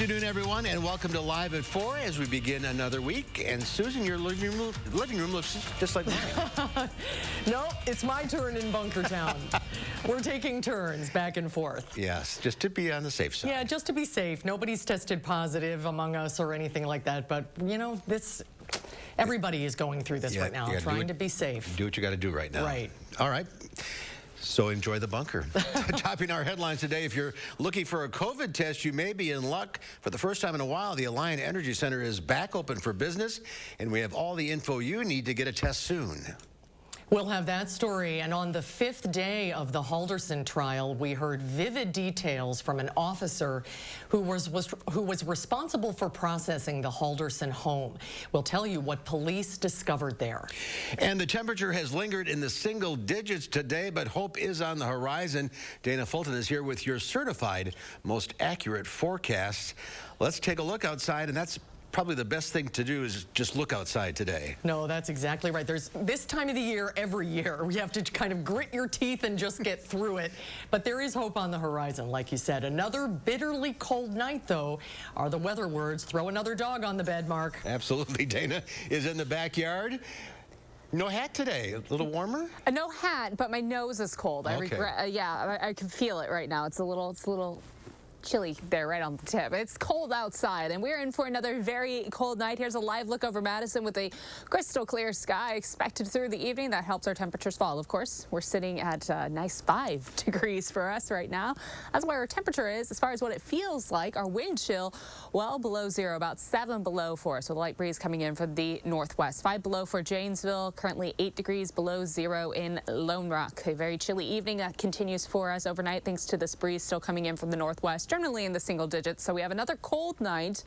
afternoon, everyone, and welcome to Live at 4 as we begin another week. And Susan, your living room looks just like mine. No, it's my turn in Bunkertown. We're taking turns back and forth. Yes, just to be on the safe side. Yeah, just to be safe. Nobody's tested positive among us or anything like that. But, you know, everybody is going through this right now, trying to be safe. Do what you got to do right now. Right. All right. So enjoy the bunker. Topping our headlines today, if you're looking for a COVID test, you may be in luck. For the first time in a while, the Alliant Energy Center is back open for business, and we have all the info you need to get a test soon. We'll have that story, and on the 5th day of the Halderson trial, we heard vivid details from an officer who was responsible for processing the Halderson home. We'll tell you what police discovered there. And the temperature has lingered in the single digits today, but hope is on the horizon. Dana Fulton is here with your certified, most accurate forecasts. Let's take a look outside, and that's probably the best thing to do is just look outside today. No, that's exactly right. There's this time of the year, every year, we have to kind of grit your teeth and just get through it. But there is hope on the horizon, like you said. Another bitterly cold night, though, are the weather words. Throw another dog on the bed, Mark. Absolutely. Dana is in the backyard. No hat today. A little warmer? No hat, but my nose is cold. Okay. Yeah, I can feel it right now. It's a little chilly there right on the tip. It's cold outside, and we're in for another very cold night. Here's a live look over Madison with a crystal clear sky expected through the evening. That helps our temperatures fall, of course. We're sitting at a nice 5 degrees for us right now. That's where our temperature is. As far as what it feels like, our wind chill well below zero, about 7 below for us, with a light breeze coming in from the northwest. 5 below for Janesville, currently 8 degrees below zero in Lone Rock. A very chilly evening that continues for us overnight thanks to this breeze still coming in from the northwest. Generally in the single digits, so we have another cold night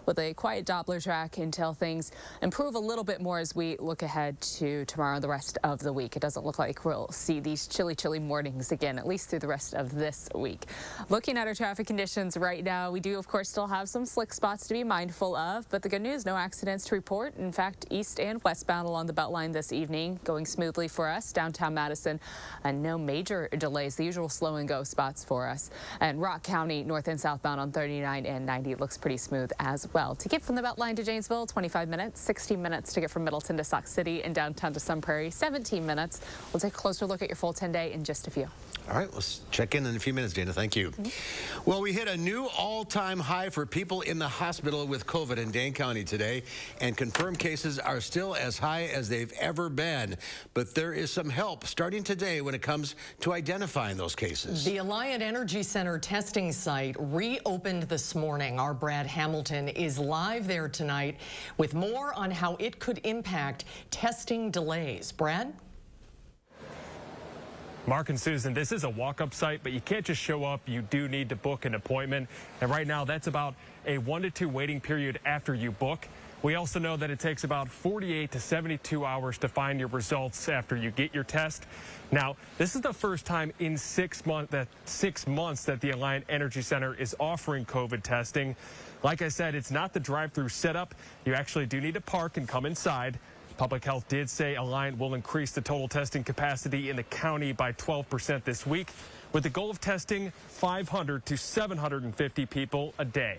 with a quiet Doppler track until things improve a little bit more as we look ahead to tomorrow and the rest of the week. It doesn't look like we'll see these chilly mornings again, at least through the rest of this week. Looking at our traffic conditions right now, we do, of course, still have some slick spots to be mindful of, but the good news, no accidents to report. In fact, east and westbound along the Beltline this evening, going smoothly for us. Downtown Madison, and no major delays, the usual slow and go spots for us. And Rock County, north and southbound on 39 and 90 looks pretty smooth as well. To get from the Beltline to Janesville, 25 minutes, 16 minutes to get from Middleton to Sauk City and downtown to Sun Prairie, 17 minutes. We'll take a closer look at your full 10-day in just a few. All right, let's check in a few minutes, Dana. Thank you. Well, we hit a new all-time high for people in the hospital with COVID in Dane County today, and confirmed cases are still as high as they've ever been. But there is some help starting today when it comes to identifying those cases. The Alliant Energy Center testing site reopened this morning. Our Brad Hamilton is live there tonight with more on how it could impact testing delays. Brad? Mark and Susan, this is a walk-up site, but you can't just show up. You do need to book an appointment. And right now, that's about a 1 to 2 waiting period after you book. We also know that it takes about 48 to 72 hours to find your results after you get your test. Now, this is the first time in 6 months that the Alliant Energy Center is offering COVID testing. Like I said, it's not the drive-through setup. You actually do need to park and come inside. Public Health did say Alliant will increase the total testing capacity in the county by 12% this week, with the goal of testing 500 to 750 people a day.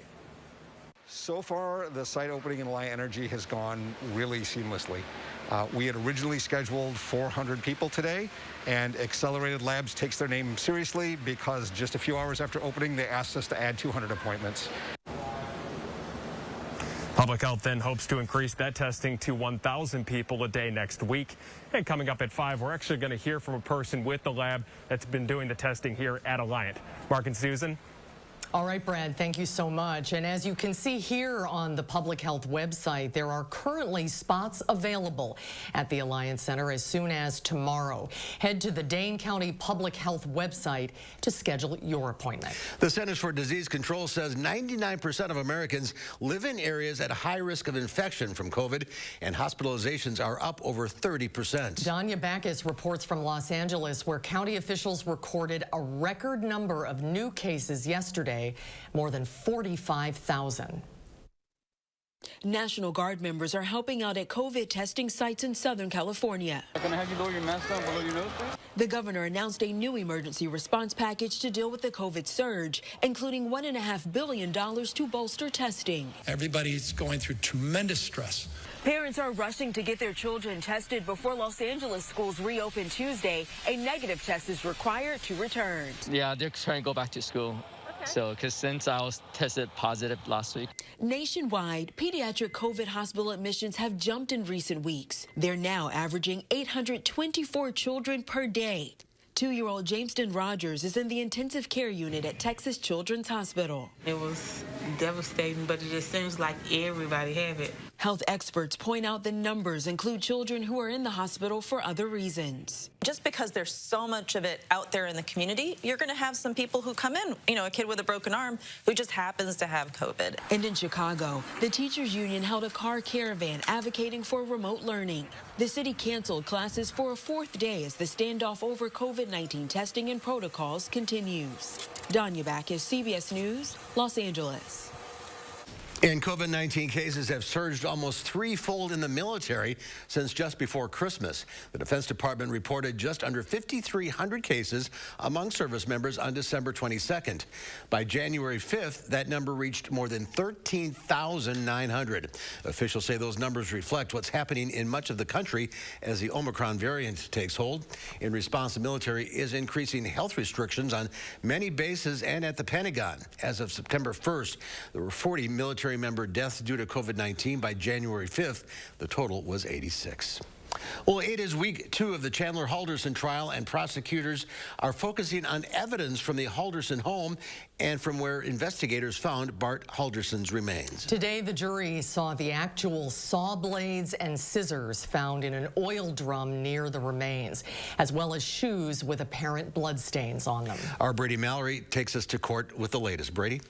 So far, the site opening in Alliant Energy has gone really seamlessly. We had originally scheduled 400 people today, and Accelerated Labs takes their name seriously because just a few hours after opening, they asked us to add 200 appointments. Public Health then hopes to increase that testing to 1,000 people a day next week. And coming up at 5, we're actually going to hear from a person with the lab that's been doing the testing here at Alliant. Mark and Susan. All right, Brad, thank you so much. And as you can see here on the Public Health website, there are currently spots available at the Alliant Center as soon as tomorrow. Head to the Dane County Public Health website to schedule your appointment. The Centers for Disease Control says 99% of Americans live in areas at high risk of infection from COVID, and hospitalizations are up over 30%. Danya Backus reports from Los Angeles, where county officials recorded a record number of new cases yesterday, more than 45,000. National Guard members are helping out at COVID testing sites in Southern California. Can I have you lower your mask down below your nose? The governor announced a new emergency response package to deal with the COVID surge, including $1.5 billion to bolster testing. Everybody's going through tremendous stress. Parents are rushing to get their children tested before Los Angeles schools reopen Tuesday. A negative test is required to return. Yeah, they're trying to go back to school. So, because since I was tested positive last week. Nationwide, pediatric COVID hospital admissions have jumped in recent weeks. They're now averaging 824 children per day. 2-year-old Jameston Rogers is in the intensive care unit at Texas Children's Hospital. It was devastating, but it just seems like everybody have it. Health experts point out the numbers include children who are in the hospital for other reasons. Just because there's so much of it out there in the community, you're going to have some people who come in, you know, a kid with a broken arm who just happens to have COVID. And in Chicago, the teachers union held a car caravan advocating for remote learning. The city canceled classes for a 4th day as the standoff over COVID-19 testing and protocols continues. Danya Backus, CBS News, Los Angeles. And COVID-19 cases have surged almost threefold in the military since just before Christmas. The Defense Department reported just under 5,300 cases among service members on December 22nd. By January 5th, that number reached more than 13,900. Officials say those numbers reflect what's happening in much of the country as the Omicron variant takes hold. In response, the military is increasing health restrictions on many bases and at the Pentagon. As of September 1st, there were 40 military member deaths due to COVID-19. By January 5th, the total was 86. Well, it is week 2 of the Chandler Halderson trial, and prosecutors are focusing on evidence from the Halderson home and from where investigators found Bart Halderson's remains. Today, the jury saw the actual saw blades and scissors found in an oil drum near the remains, as well as shoes with apparent bloodstains on them. Our Brady Mallory takes us to court with the latest. Brady?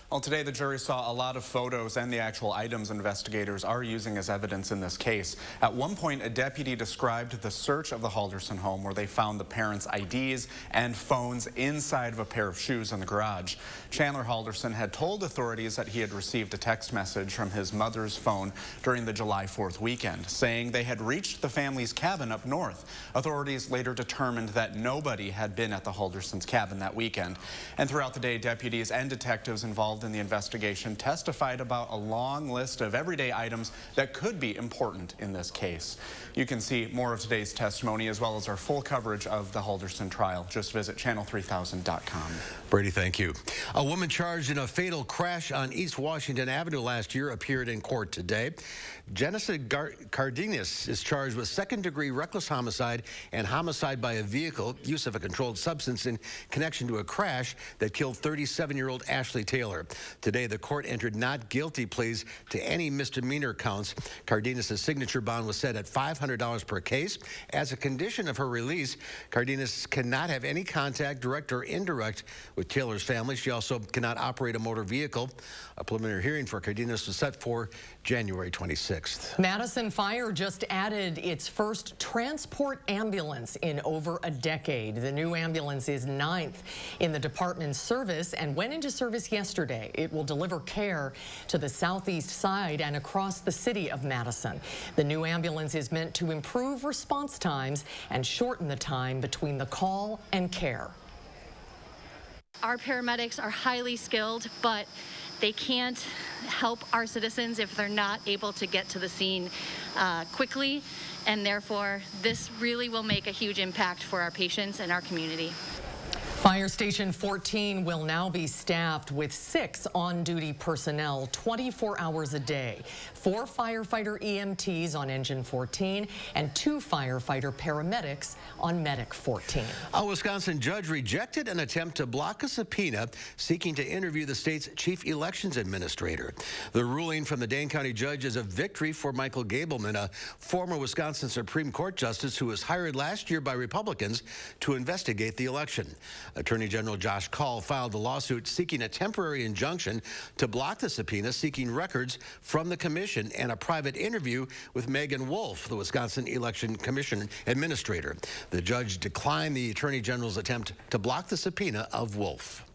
Well, today the jury saw a lot of photos and the actual items investigators are using as evidence in this case. At one point, a deputy described the search of the Halderson home where they found the parents' IDs and phones inside of a pair of shoes in the garage. Chandler Halderson had told authorities that he had received a text message from his mother's phone during the July 4th weekend, saying they had reached the family's cabin up north. Authorities later determined that nobody had been at the Haldersons' cabin that weekend. And throughout the day, deputies and detectives involved in the investigation testified about a long list of everyday items that could be important in this case. You can see more of today's testimony as well as our full coverage of the Halderson trial. Just visit channel3000.com. Brady, thank you. A woman charged in a fatal crash on East Washington Avenue last year appeared in court today. Genesis Cardenas is charged with second-degree reckless homicide and homicide by a vehicle, use of a controlled substance in connection to a crash that killed 37-year-old Ashley Taylor. Today, the court entered not guilty pleas to any misdemeanor counts. Cardenas' signature bond was set at $500 per case. As a condition of her release, Cardenas cannot have any contact, direct or indirect, with Taylor's family. She also cannot operate a motor vehicle. A preliminary hearing for Cardenas was set for January 26th. Madison Fire just added its first transport ambulance in over a decade. The new ambulance is 9th in the department's service and went into service yesterday. It will deliver care to the southeast side and across the city of Madison. The new ambulance is meant to improve response times and shorten the time between the call and care. Our paramedics are highly skilled, but they can't help our citizens if they're not able to get to the scene quickly, and therefore this really will make a huge impact for our patients and our community. Fire Station 14 will now be staffed with 6 on-duty personnel 24 hours a day. 4 firefighter EMTs on Engine 14 and 2 firefighter paramedics on Medic 14. A Wisconsin judge rejected an attempt to block a subpoena seeking to interview the state's chief elections administrator. The ruling from the Dane County judge is a victory for Michael Gableman, a former Wisconsin Supreme Court justice who was hired last year by Republicans to investigate the election. Attorney General Josh Kaul filed a lawsuit seeking a temporary injunction to block the subpoena, seeking records from the commission and a private interview with Megan Wolf, the Wisconsin Election Commission administrator. The judge declined the Attorney General's attempt to block the subpoena of Wolf.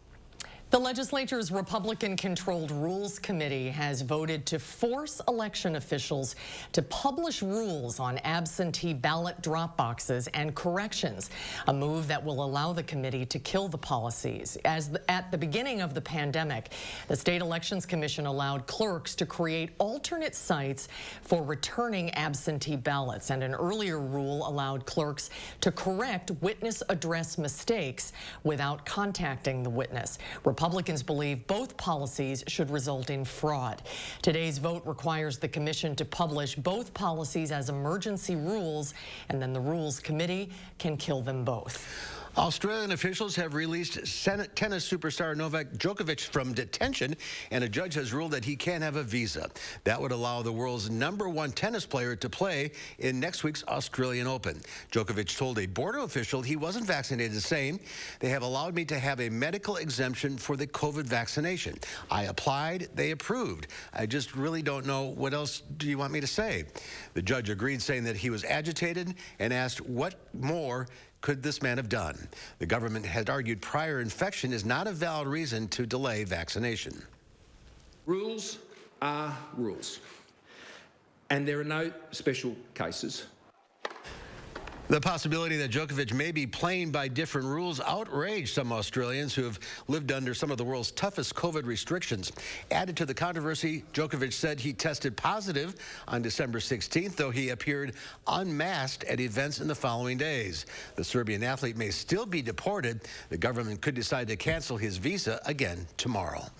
The legislature's Republican-controlled Rules Committee has voted to force election officials to publish rules on absentee ballot drop boxes and corrections, a move that will allow the committee to kill the policies. At the beginning of the pandemic, the State Elections Commission allowed clerks to create alternate sites for returning absentee ballots, and an earlier rule allowed clerks to correct witness address mistakes without contacting the witness. Republicans believe both policies should result in fraud. Today's vote requires the commission to publish both policies as emergency rules, and then the Rules Committee can kill them both. Australian officials have released tennis superstar Novak Djokovic from detention, and a judge has ruled that he can't have a visa. That would allow the world's #1 tennis player to play in next week's Australian Open. Djokovic told a border official he wasn't vaccinated, saying, "They have allowed me to have a medical exemption for the COVID vaccination. I applied, they approved. I just really don't know what else do you want me to say." The judge agreed, saying that he was agitated, and asked what more could this man have done. The government had argued prior infection is not a valid reason to delay vaccination. Rules are rules, and there are no special cases. The possibility that Djokovic may be playing by different rules outraged some Australians who have lived under some of the world's toughest COVID restrictions. Added to the controversy, Djokovic said he tested positive on December 16th, though he appeared unmasked at events in the following days. The Serbian athlete may still be deported. The government could decide to cancel his visa again tomorrow.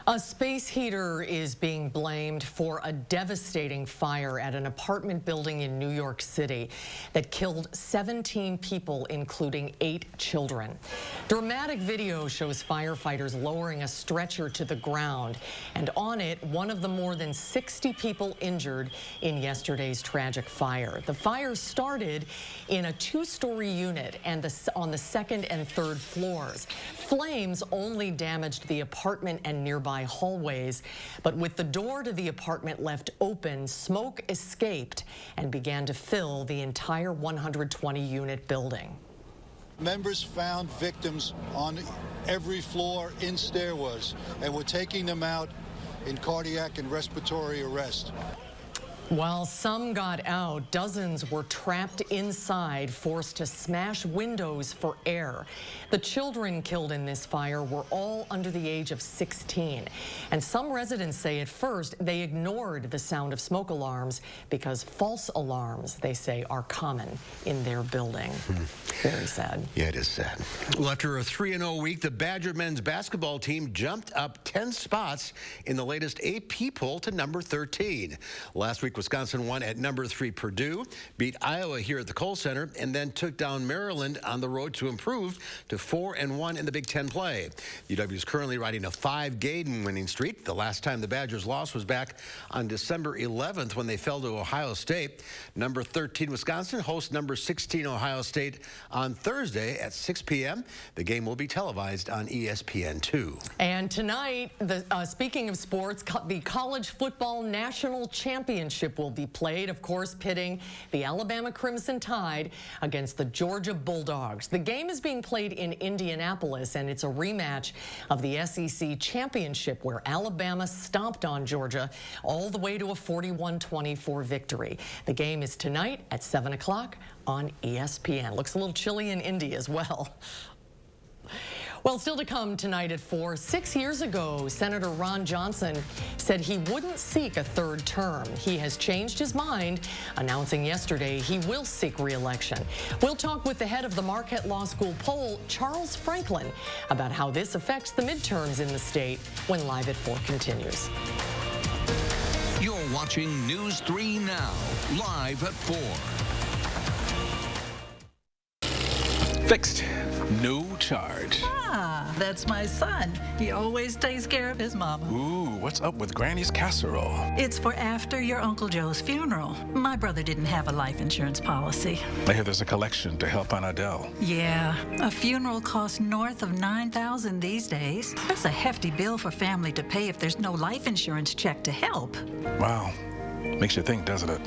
A space heater is being blamed for a devastating fire at an apartment building in New York City that killed 17 people, including 8 children. Dramatic video shows firefighters lowering a stretcher to the ground, and on it, one of the more than 60 people injured in yesterday's tragic fire. The fire started in a 2-story unit and on the 2nd and 3rd floors. Flames only damaged the apartment and nearby hallways, but with the door to the apartment left open, smoke escaped and began to fill the entire 120-unit building. Members found victims on every floor in stairwells, and we're taking them out in cardiac and respiratory arrest. While some got out, dozens were trapped inside, forced to smash windows for air. The children killed in this fire were all under the age of 16. And some residents say at first they ignored the sound of smoke alarms because false alarms, they say, are common in their building. Very sad. Yeah, it is sad. Well, after a 3-0 week, the Badger men's basketball team jumped up 10 spots in the latest AP poll to number 13. Last week, Wisconsin won at number 3 Purdue, beat Iowa here at the Kohl Center, and then took down Maryland on the road to improve to 4-1 in the Big Ten play. UW is currently riding a 5-game winning streak. The last time the Badgers lost was back on December 11th when they fell to Ohio State. Number 13 Wisconsin hosts number 16 Ohio State on Thursday at 6 p.m. The game will be televised on ESPN2. And tonight, speaking of sports, the College Football National Championship will be played, of course, pitting the Alabama Crimson Tide against the Georgia Bulldogs. The game is being played in Indianapolis, and it's a rematch of the SEC Championship, where Alabama stomped on Georgia all the way to a 41-24 victory. The game is tonight at 7 o'clock on ESPN. Looks a little chilly in Indy as well. Well, still to come tonight at 4. 6 years ago, Senator Ron Johnson said he wouldn't seek a 3rd term. He has changed his mind, announcing yesterday he will seek re-election. We'll talk with the head of the Marquette Law School poll, Charles Franklin, about how this affects the midterms in the state when Live at 4 continues. You're watching News 3 Now, Live at 4. Fixed. No charge. Ah, that's my son. He always takes care of his mama. Ooh, what's up with Granny's casserole? It's for after your Uncle Joe's funeral. My brother didn't have a life insurance policy. I hear there's a collection to help Aunt Adele. Yeah, a funeral costs north of $9,000 these days. That's a hefty bill for family to pay if there's no life insurance check to help. Wow. Makes you think, doesn't it?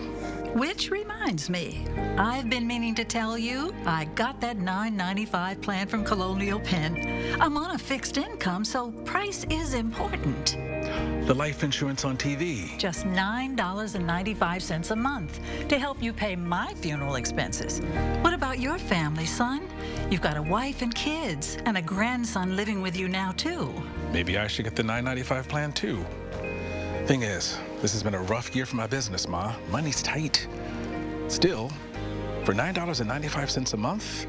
Which reminds me, I've been meaning to tell you I got that $9.95 plan from Colonial Penn. I'm on a fixed income, so price is important. The life insurance on TV. Just $9.95 a month to help you pay my funeral expenses. What about your family, son? You've got a wife and kids, and a grandson living with you now, too. Maybe I should get the $9.95 plan, too. Thing is, this has been a rough year for my business, Ma. Money's tight. Still, for $9.95 a month,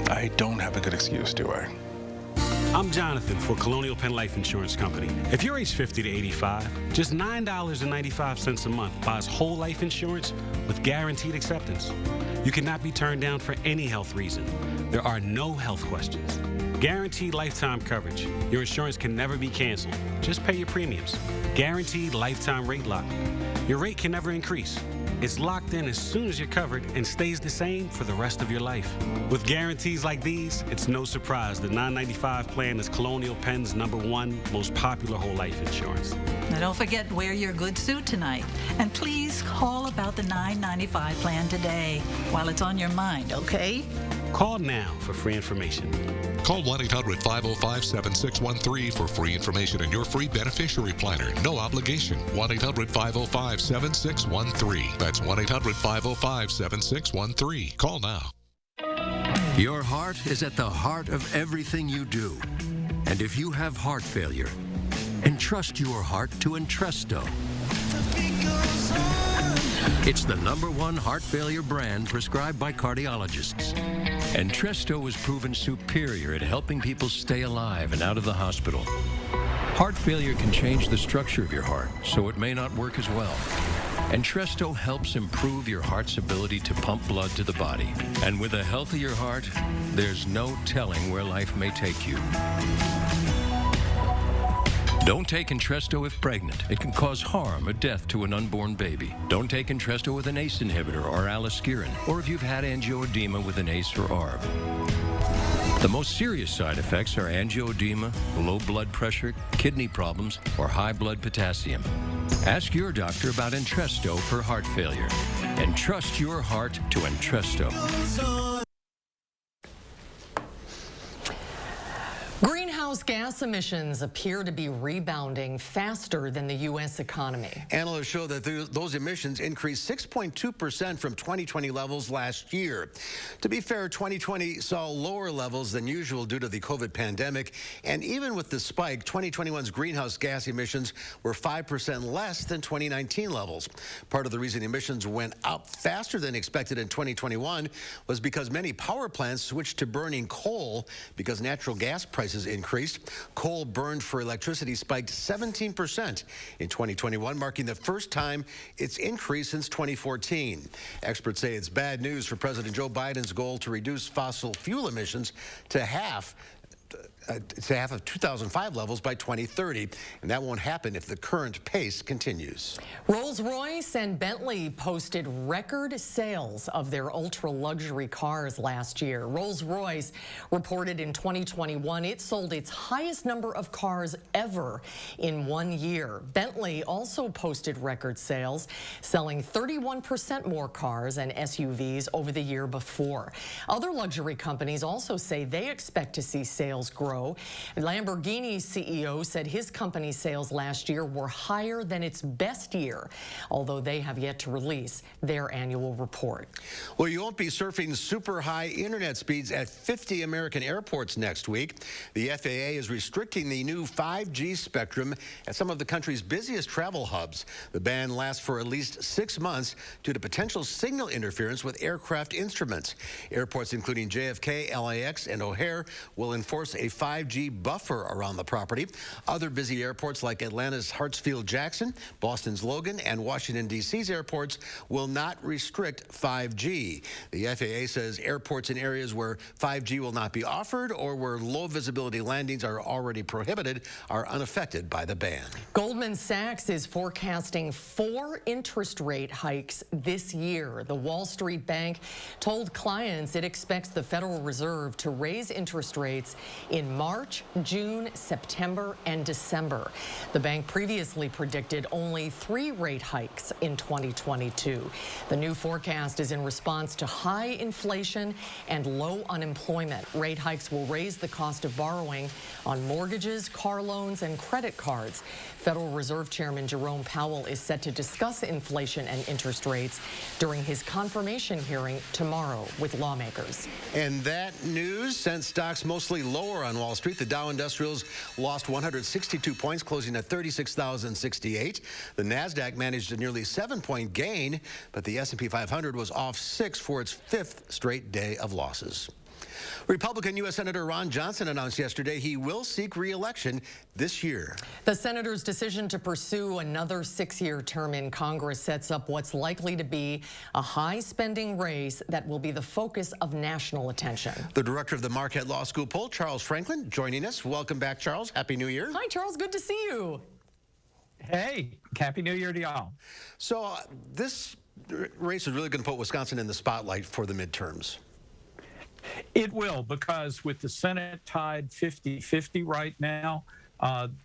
I don't have a good excuse, do I? I'm Jonathan for Colonial Penn Life Insurance Company. If you're age 50 to 85, just $9.95 a month buys whole life insurance with guaranteed acceptance. You cannot be turned down for any health reason. There are no health questions. Guaranteed lifetime coverage. Your insurance can never be canceled. Just pay your premiums. Guaranteed lifetime rate lock. Your rate can never increase. It's locked in as soon as you're covered and stays the same for the rest of your life. With guarantees like these, it's no surprise the $9.95 plan is Colonial Penn's #1 most popular whole life insurance. Now don't forget to wear your good suit tonight. And please call about the $9.95 plan today while it's on your mind, okay? Call now for free information. Call 1-800-505-7613 for free information and your free beneficiary planner. No obligation. 1-800-505-7613. That's 1-800-505-7613. Call now. Your heart is at the heart of everything you do. And if you have heart failure, entrust your heart to Entresto. It's the #1 heart failure brand prescribed by cardiologists. Entresto is proven superior at helping people stay alive and out of the hospital. Heart failure can change the structure of your heart, so it may not work as well. Entresto helps improve your heart's ability to pump blood to the body. And with a healthier heart, there's no telling where life may take you. Don't take Entresto if pregnant. It can cause harm or death to an unborn baby. Don't take Entresto with an ACE inhibitor or aliskiren, or if you've had angioedema with an ACE or ARB. The most serious side effects are angioedema, low blood pressure, kidney problems, or high blood potassium. Ask your doctor about Entresto for heart failure. Entrust your heart to Entresto. Greenhouse gas emissions appear to be rebounding faster than the U.S. economy. Analysts show that those emissions increased 6.2% from 2020 levels last year. To be fair, 2020 saw lower levels than usual due to the COVID pandemic, and even with the spike, 2021's greenhouse gas emissions were 5% less than 2019 levels. Part of the reason emissions went up faster than expected in 2021 was because many power plants switched to burning coal because natural gas prices increased. Coal burned for electricity spiked 17% in 2021, marking the first time it's increased since 2014. Experts say it's bad news for President Joe Biden's goal to reduce fossil fuel emissions to half of 2005 levels by 2030, and that won't happen if the current pace continues. Rolls-Royce and Bentley posted record sales of their ultra-luxury cars last year. Rolls-Royce reported in 2021 it sold its highest number of cars ever in 1 year. Bentley also posted record sales, selling 31% more cars and SUVs over the year before. Other luxury companies also say they expect to see sales grow. Lamborghini's CEO said his company's sales last year were higher than its best year, although they have yet to release their annual report. Well, you won't be surfing super high internet speeds at 50 American airports next week. The FAA is restricting the new 5G spectrum at some of the country's busiest travel hubs. The ban lasts for at least 6 months due to potential signal interference with aircraft instruments. Airports including JFK, LAX, and O'Hare will enforce a 5G buffer around the property. Other busy airports like Atlanta's Hartsfield-Jackson, Boston's Logan, and Washington, D.C.'s airports will not restrict 5G. The FAA says airports in areas where 5G will not be offered or where low visibility landings are already prohibited are unaffected by the ban. Goldman Sachs is forecasting 4 interest rate hikes this year. The Wall Street Bank told clients it expects the Federal Reserve to raise interest rates in March, June, September, and December. The bank previously predicted only 3 rate hikes in 2022. The new forecast is in response to high inflation and low unemployment. Rate hikes will raise the cost of borrowing on mortgages, car loans, and credit cards. Federal Reserve Chairman Jerome Powell is set to discuss inflation and interest rates during his confirmation hearing tomorrow with lawmakers. And that news sent stocks mostly lower on Wall Street. The Dow Industrials lost 162 points, closing at 36,068. The Nasdaq managed a nearly 7-point gain, but the S&P 500 was off 6 for its 5th straight day of losses. Republican U.S. Senator Ron Johnson announced yesterday he will seek re-election this year. The senator's decision to pursue another 6-year term in Congress sets up what's likely to be a high-spending race that will be the focus of national attention. The director of the Marquette Law School poll, Charles Franklin, joining us. Welcome back, Charles. Happy New Year. Hi, Charles. Good to see you. Hey, Happy New Year to y'all. So this race is really going to put Wisconsin in the spotlight for the midterms. It will, because with the Senate tied 50-50 right now,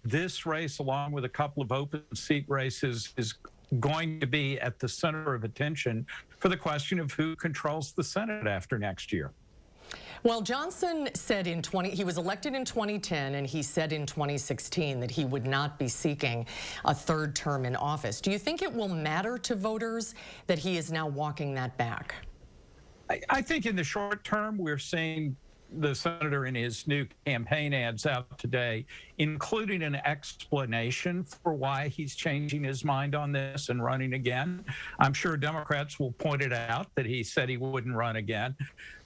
this race, along with a couple of open seat races, is going to be at the center of attention for the question of who controls the Senate after next year. Well, Johnson said he was elected in 2010, and he said in 2016 that he would not be seeking a 3rd term in office. Do you think it will matter to voters that he is now walking that back? I think in the short term, we're seeing the senator in his new campaign ads out today, including an explanation for why he's changing his mind on this and running again. I'm sure Democrats will point it out that he said he wouldn't run again.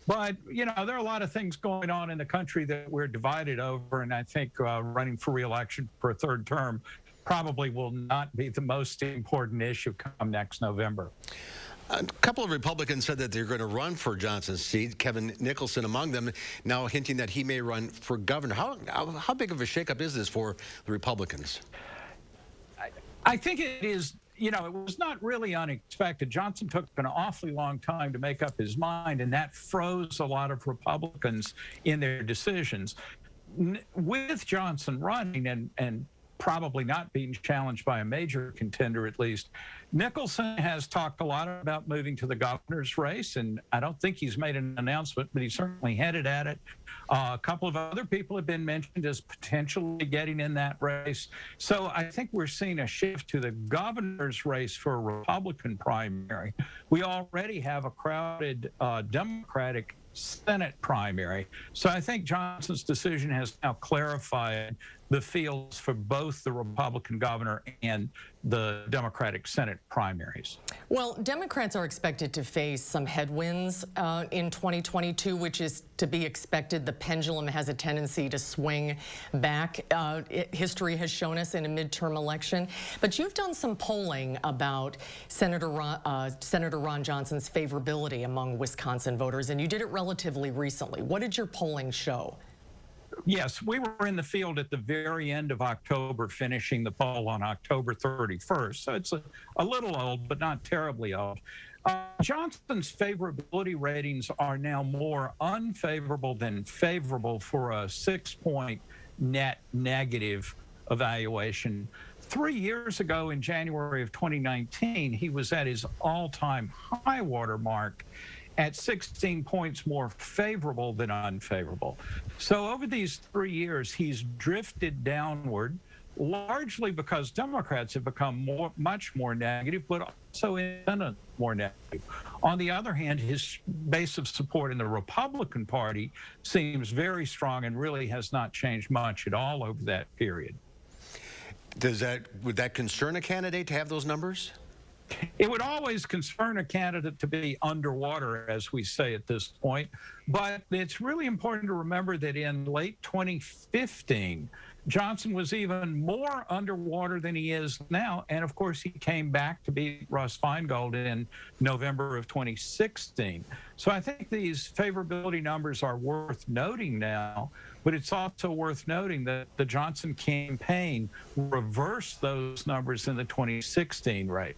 But, you know, there are a lot of things going on in the country that we're divided over, and I think running for re-election for a 3rd term probably will not be the most important issue come next November. A couple of Republicans said that they're going to run for Johnson's seat, Kevin Nicholson among them, now hinting that he may run for governor. How big of a shakeup is this for the Republicans? I think it is, you know, it was not really unexpected. Johnson took an awfully long time to make up his mind, and that froze a lot of Republicans in their decisions. With Johnson running and probably not being challenged by a major contender, at least, Nicholson has talked a lot about moving to the governor's race, and I don't think he's made an announcement, but he's certainly headed at it. A couple of other people have been mentioned as potentially getting in that race. So I think we're seeing a shift to the governor's race for a Republican primary. We already have a crowded Democratic Senate primary. So I think Johnson's decision has now clarified the fields for both the Republican governor and the Democratic Senate primaries. Well, Democrats are expected to face some headwinds in 2022, which is to be expected. The pendulum has a tendency to swing back. History has shown us in a midterm election. But you've done some polling about Senator Ron Johnson's favorability among Wisconsin voters, and you did it relatively recently. What did your polling show? Yes, we were in the field at the very end of October, finishing the poll on October 31st. So it's a little old, but not terribly old. Johnson's favorability ratings are now more unfavorable than favorable for a 6-point net negative evaluation. 3 years ago, in January of 2019, he was at his all-time high water mark at 16 points more favorable than unfavorable. So over these 3 years, he's drifted downward, largely because Democrats have become much more negative, but also independent more negative. On the other hand, his base of support in the Republican Party seems very strong and really has not changed much at all over that period. Would that concern a candidate to have those numbers? It would always concern a candidate to be underwater, as we say at this point. But it's really important to remember that in late 2015, Johnson was even more underwater than he is now. And of course, he came back to beat Russ Feingold in November of 2016. So I think these favorability numbers are worth noting now. But it's also worth noting that the Johnson campaign reversed those numbers in the 2016 race.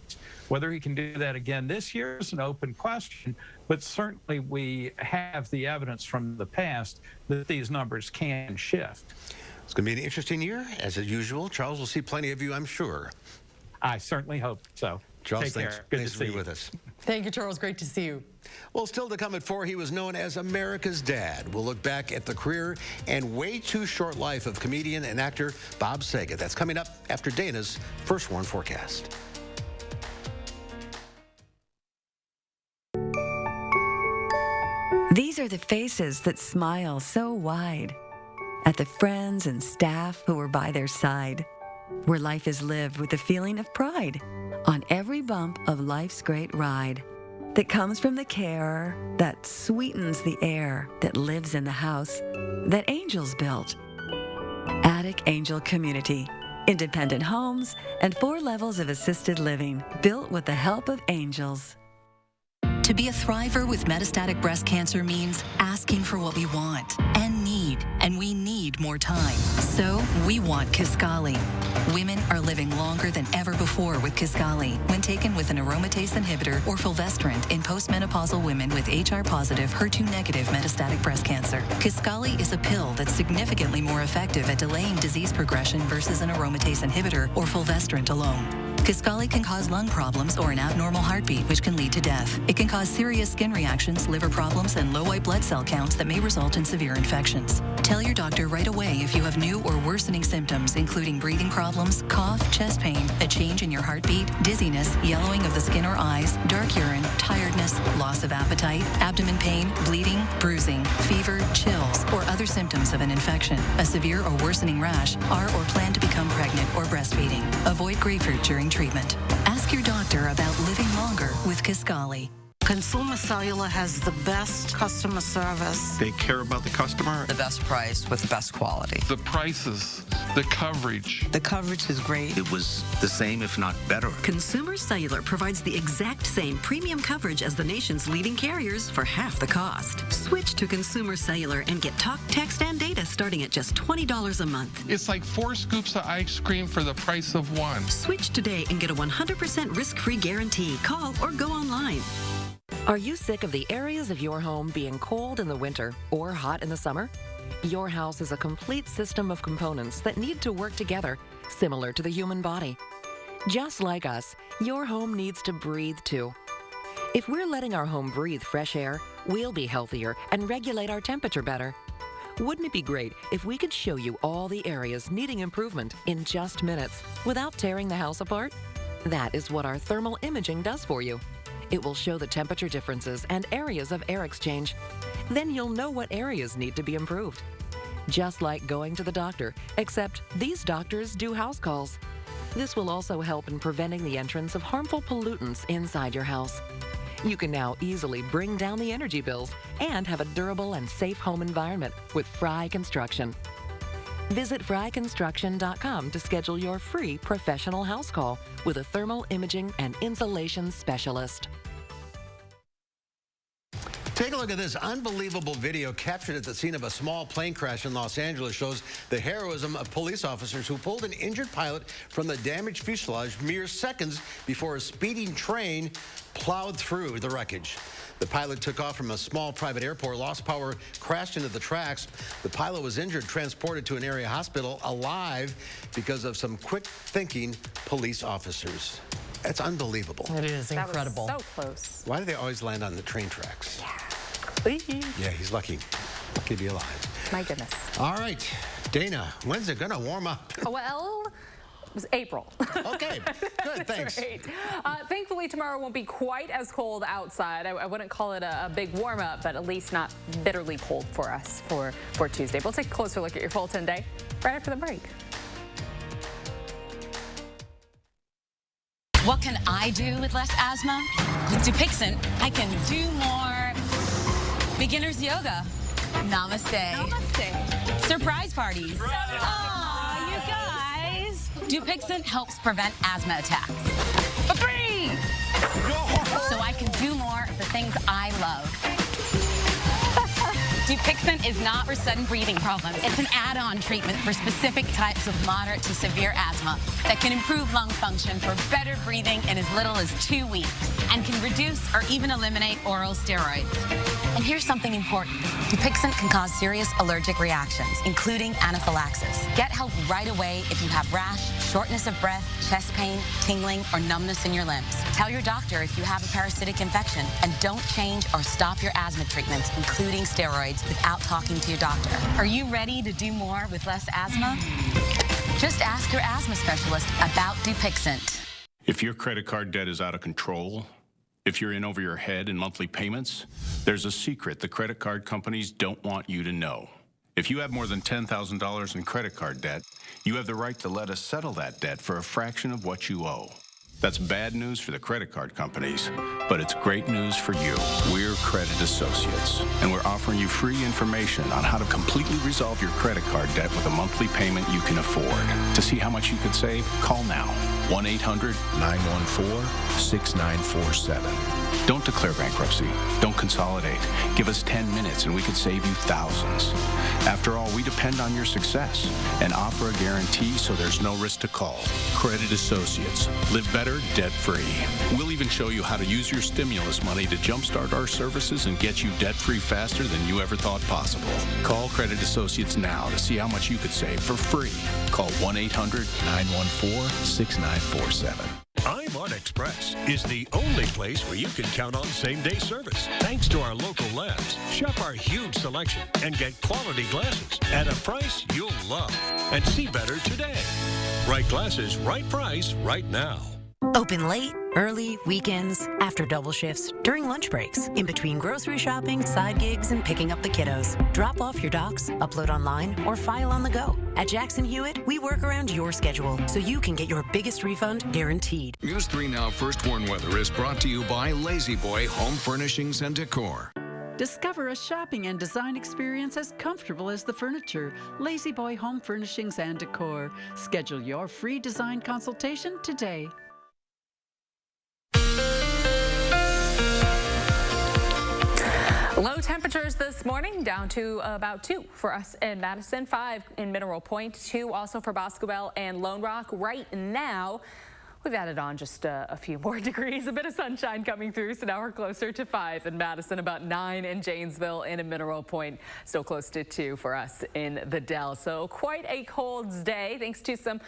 Whether he can do that again this year is an open question, but certainly we have the evidence from the past that these numbers can shift. It's going to be an interesting year, as usual. Charles, we'll see plenty of you, I'm sure. I certainly hope so. Charles, Take thanks. care. Good Thanks to for see being you. with us. Thank you, Charles. Great to see you. Well, still to come at 4, he was known as America's Dad. We'll look back at the career and way too short life of comedian and actor Bob Saget. That's coming up after Dana's First Warn Forecast. These are the faces that smile so wide at the friends and staff who are by their side, where life is lived with a feeling of pride on every bump of life's great ride that comes from the care that sweetens the air that lives in the house that angels built. Attic Angel Community, independent homes and 4 levels of assisted living built with the help of angels. To be a thriver with metastatic breast cancer means asking for what we want and need, and we need more time. So we want Kisqali. Women are living longer than ever before with Kisqali when taken with an aromatase inhibitor or fulvestrant in postmenopausal women with HR-positive, HER2-negative metastatic breast cancer. Kisqali is a pill that's significantly more effective at delaying disease progression versus an aromatase inhibitor or fulvestrant alone. Kisqali can cause lung problems or an abnormal heartbeat, which can lead to death. It can cause serious skin reactions, liver problems, and low white blood cell counts that may result in severe infections. Tell your doctor right away if you have new or worsening symptoms, including breathing problems, cough, chest pain, a change in your heartbeat, dizziness, yellowing of the skin or eyes, dark urine, tiredness, loss of appetite, abdomen pain, bleeding, bruising, fever, chills, or other symptoms of an infection, a severe or worsening rash, are or plan to become pregnant or breastfeeding. Avoid grapefruit during treatment. Ask your doctor about living longer with Kisqali. Consumer Cellular has the best customer service. They care about the customer. The best price with the best quality. The prices, the coverage. The coverage is great. It was the same, if not better. Consumer Cellular provides the exact same premium coverage as the nation's leading carriers for half the cost. Switch to Consumer Cellular and get talk, text, and data starting at just $20 a month. It's like 4 scoops of ice cream for the price of 1. Switch today and get a 100% risk-free guarantee. Call or go online. Are you sick of the areas of your home being cold in the winter or hot in the summer? Your house is a complete system of components that need to work together, similar to the human body. Just like us, your home needs to breathe too. If we're letting our home breathe fresh air, we'll be healthier and regulate our temperature better. Wouldn't it be great if we could show you all the areas needing improvement in just minutes without tearing the house apart? That is what our thermal imaging does for you. It will show the temperature differences and areas of air exchange. Then you'll know what areas need to be improved. Just like going to the doctor, except these doctors do house calls. This will also help in preventing the entrance of harmful pollutants inside your house. You can now easily bring down the energy bills and have a durable and safe home environment with Fry Construction. Visit fryconstruction.com to schedule your free professional house call with a thermal imaging and insulation specialist. Take a look at this unbelievable video captured at the scene of a small plane crash in Los Angeles. Shows the heroism of police officers who pulled an injured pilot from the damaged fuselage mere seconds before a speeding train plowed through the wreckage. The pilot took off from a small private airport, lost power, crashed into the tracks. The pilot was injured, transported to an area hospital, alive because of some quick-thinking police officers. That's unbelievable. It is incredible. That was so close. Why do they always land on the train tracks? Yeah. Yeah, he's lucky. Lucky to be alive. My goodness. All right, Dana, when's it gonna warm up? Well, it was April. Okay, good, thanks. Right. Thankfully, tomorrow won't be quite as cold outside. I wouldn't call it a big warm-up, but at least not bitterly cold for us for Tuesday. We'll take a closer look at your full 10-day right after the break. What can I do with less asthma? With Dupixent, I can do more beginner's yoga. Namaste. Namaste. Surprise parties. Aw, you guys. Dupixent helps prevent asthma attacks. For free! So I can do more of the things I love. Dupixent is not for sudden breathing problems. It's an add-on treatment for specific types of moderate to severe asthma that can improve lung function for better breathing in as little as 2 weeks and can reduce or even eliminate oral steroids. And here's something important. Dupixent can cause serious allergic reactions, including anaphylaxis. Get help right away if you have rash, shortness of breath, chest pain, tingling, or numbness in your limbs. Tell your doctor if you have a parasitic infection, and don't change or stop your asthma treatments, including steroids, without talking to your doctor. Are you ready to do more with less asthma? Just ask your asthma specialist about Dupixent. If your credit card debt is out of control, if you're in over your head in monthly payments, there's a secret the credit card companies don't want you to know. If you have more than $10,000 in credit card debt, you have the right to let us settle that debt for a fraction of what you owe. That's bad news for the credit card companies, but it's great news for you. We're Credit Associates, and we're offering you free information on how to completely resolve your credit card debt with a monthly payment you can afford. To see how much you could save, call now. 1-800-914-6947. Don't declare bankruptcy. Don't consolidate. Give us 10 minutes and we could save you thousands. After all, we depend on your success and offer a guarantee so there's no risk to call. Credit Associates. Live better, debt-free. We'll even show you how to use your stimulus money to jumpstart our services and get you debt-free faster than you ever thought possible. Call Credit Associates now to see how much you could save for free. Call 1-800-914-6947. I'm Express is the only place where you can count on same-day service. Thanks to our local labs, shop our huge selection and get quality glasses at a price you'll love. And see better today. Right glasses, right price, right now. Open late, early, weekends, after double shifts, during lunch breaks, in between grocery shopping, side gigs, and picking up the kiddos. Drop off your docs, upload online, or file on the go. At Jackson Hewitt, we work around your schedule so you can get your biggest refund guaranteed. News 3 Now First Warn Weather is brought to you by Lazy Boy Home Furnishings and Decor. Discover a shopping and design experience as comfortable as the furniture. Lazy Boy Home Furnishings and Decor. Schedule your free design consultation today. Low temperatures this morning, down to about 2 for us in Madison, 5 in Mineral Point, 2 also for Boscobel and Lone Rock. Right now, we've added on just a few more degrees, a bit of sunshine coming through, so now we're closer to 5 in Madison, about 9 in Janesville and in Mineral Point, still close to 2 for us in the Dell. So quite a cold day, thanks to some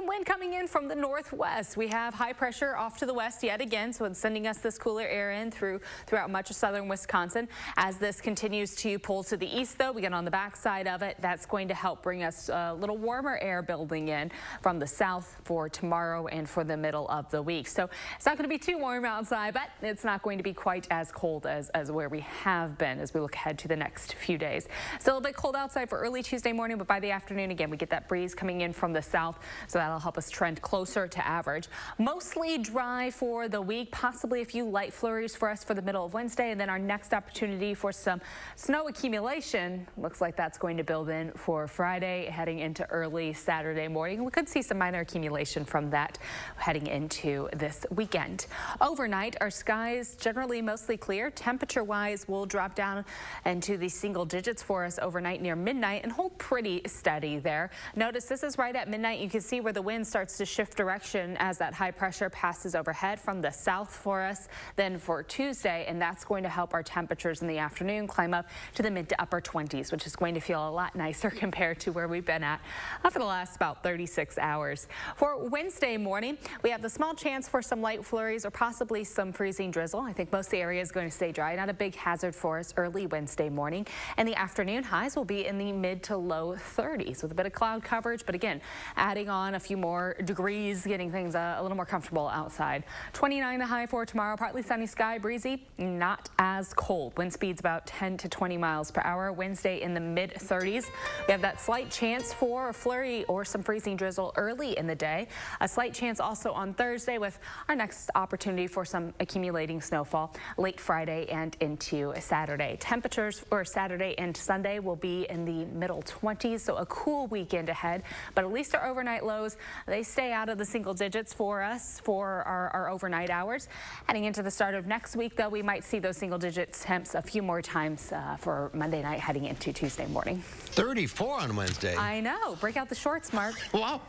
wind coming in from the northwest. We have high pressure off to the west yet again, so it's sending us this cooler air in throughout much of southern Wisconsin. As this continues to pull to the east, though, we get on the backside of it. That's going to help bring us a little warmer air building in from the south for tomorrow and for the middle of the week. So it's not going to be too warm outside, but it's not going to be quite as cold as where we have been as we look ahead to the next few days. Still a bit cold outside for early Tuesday morning, but by the afternoon, again, we get that breeze coming in from the south, so that'll help us trend closer to average. Mostly dry for the week, possibly a few light flurries for us for the middle of Wednesday, and then our next opportunity for some snow accumulation looks like that's going to build in for Friday, heading into early Saturday morning. We could see some minor accumulation from that heading into this weekend. Overnight, our skies generally mostly clear. Temperature-wise, we'll drop down into the single digits for us overnight near midnight and hold pretty steady there. Notice this is right at midnight. You can see where the wind starts to shift direction as that high pressure passes overhead from the south for us. Then for Tuesday, and that's going to help our temperatures in the afternoon climb up to the mid to upper 20s, which is going to feel a lot nicer compared to where we've been at for the last about 36 hours. For Wednesday morning, we have the small chance for some light flurries or possibly some freezing drizzle. I think most of the area is going to stay dry. Not a big hazard for us early Wednesday morning. And the afternoon highs will be in the mid to low 30s with a bit of cloud coverage. But again, adding on a few more degrees, getting things a little more comfortable outside. 29 the high for tomorrow. Partly sunny sky, breezy, not as cold. Wind speeds about 10 to 20 miles per hour. Wednesday in the mid 30s. We have that slight chance for a flurry or some freezing drizzle early in the day. A slight chance also also on Thursday, with our next opportunity for some accumulating snowfall late Friday and into Saturday. Temperatures for Saturday and Sunday will be in the middle 20s, so a cool weekend ahead. But at least our overnight lows, they stay out of the single digits for us for our overnight hours. Heading into the start of next week, though, we might see those single digit temps a few more times for Monday night heading into Tuesday morning. 34 on Wednesday. I know. Break out the shorts, Mark. Wow.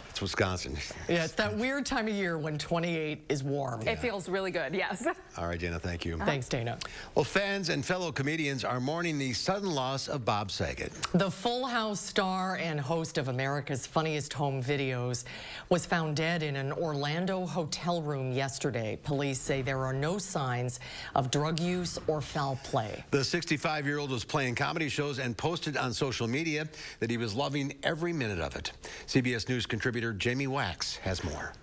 It's Wisconsin. Yeah, it's that weird time of year when 28 is warm. It feels really good, yes. All right, Dana, thank you. Thanks, Dana. Well, fans and fellow comedians are mourning the sudden loss of Bob Saget. The Full House star and host of America's Funniest Home Videos was found dead in an Orlando hotel room yesterday. Police say there are no signs of drug use or foul play. The 65-year-old was playing comedy shows and posted on social media that he was loving every minute of it. CBS News contributor Jamie Wax has more.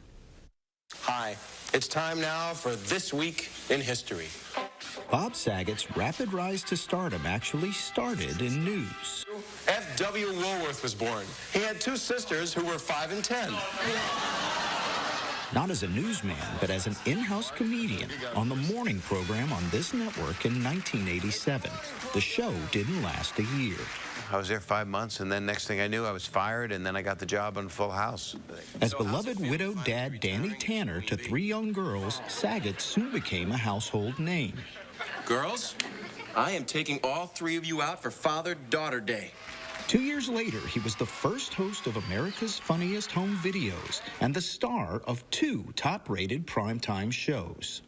Hi, it's time now for This Week in History. Bob Saget's rapid rise to stardom actually started in news. F.W. Woolworth was born. He had two sisters who were 5 and 10. Not as a newsman, but as an in-house comedian on the morning program on this network in 1987. The show didn't last a year. I was there 5 months, and then next thing I knew, I was fired, and then I got the job on Full House. As beloved widowed dad Danny Tanner to 3 young girls, Saget soon became a household name. Girls, I am taking all 3 of you out for Father-Daughter Day. 2 years later, he was the first host of America's Funniest Home Videos and the star of 2 top-rated primetime shows.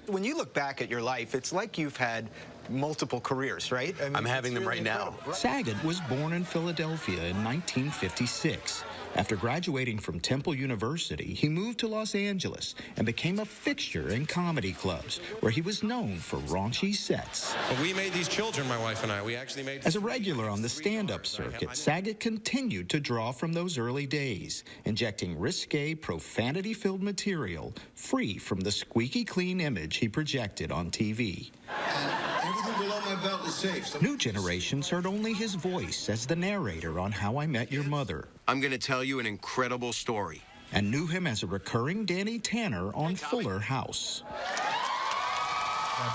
When you look back at your life, it's like you've had multiple careers, right? I mean, I'm having them really right now. Saget was born in Philadelphia in 1956. After graduating from Temple University, he moved to Los Angeles and became a fixture in comedy clubs, where he was known for raunchy sets. But we made these children, my wife and I. We actually made... As a regular on the stand-up circuit, Saget continued to draw from those early days, injecting risque, profanity-filled material free from the squeaky clean image he projected on TV. Everything below my belt is safe. New generations heard only his voice as the narrator on How I Met Your Mother. I'm going to tell you an incredible story. And knew him as a recurring Danny Tanner on Fuller House.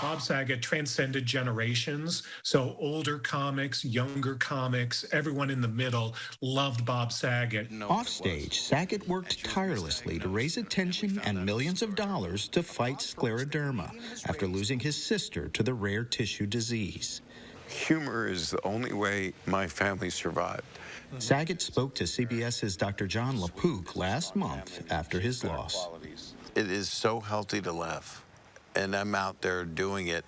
Bob Saget transcended generations, so older comics, younger comics, everyone in the middle loved Bob Saget. Offstage, Saget worked tirelessly to raise attention and millions of dollars to fight scleroderma after losing his sister to the rare tissue disease. Humor is the only way my family survived. Saget spoke to CBS's Dr. John LaPook last month after his loss. It is so healthy to laugh. And I'm out there doing it,